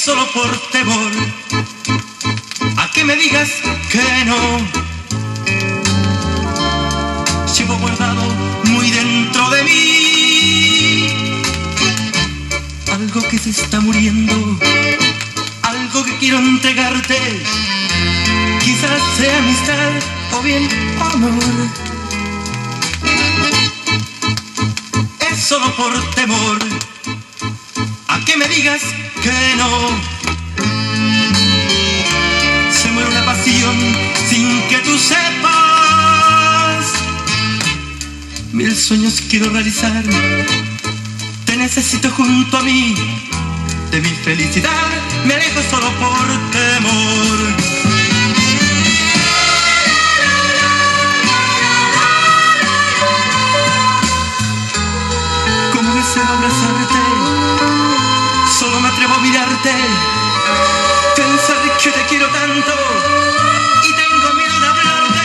solo por temor a que me digas que no. Llevo guardado muy dentro de mí algo que se está muriendo, algo que quiero entregarte. Quizás sea amistad o bien amor. Es solo por temor a que me digas que no. Se muere una pasión sin que tú sepas. 1000 sueños quiero realizar. Te necesito junto a mí. De mi felicidad me alejo solo por temor. Como deseo abrazarte, solo me atrevo a mirarte, pensar que te quiero tanto y tengo miedo de hablarte.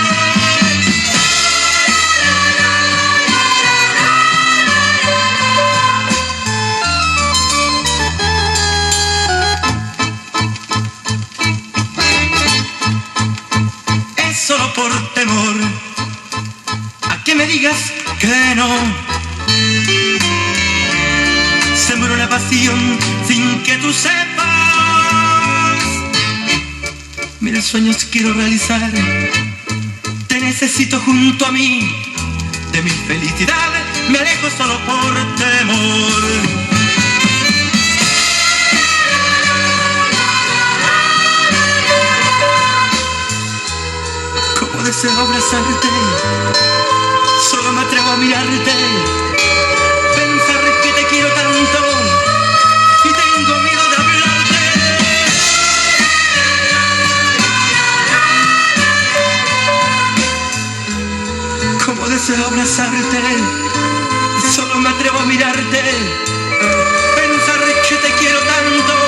Es solo por temor a que me digas que no. Se muere una pasión sin que tú sepas. 1000 sueños quiero realizar. Te necesito junto a mí. De mi felicidad me alejo solo por temor. Como deseo abrazarte, solo me atrevo a mirarte, pensar que te quiero tanto y tengo miedo de hablarte. Como deseo abrazarte, solo me atrevo a mirarte, pensar que te quiero tanto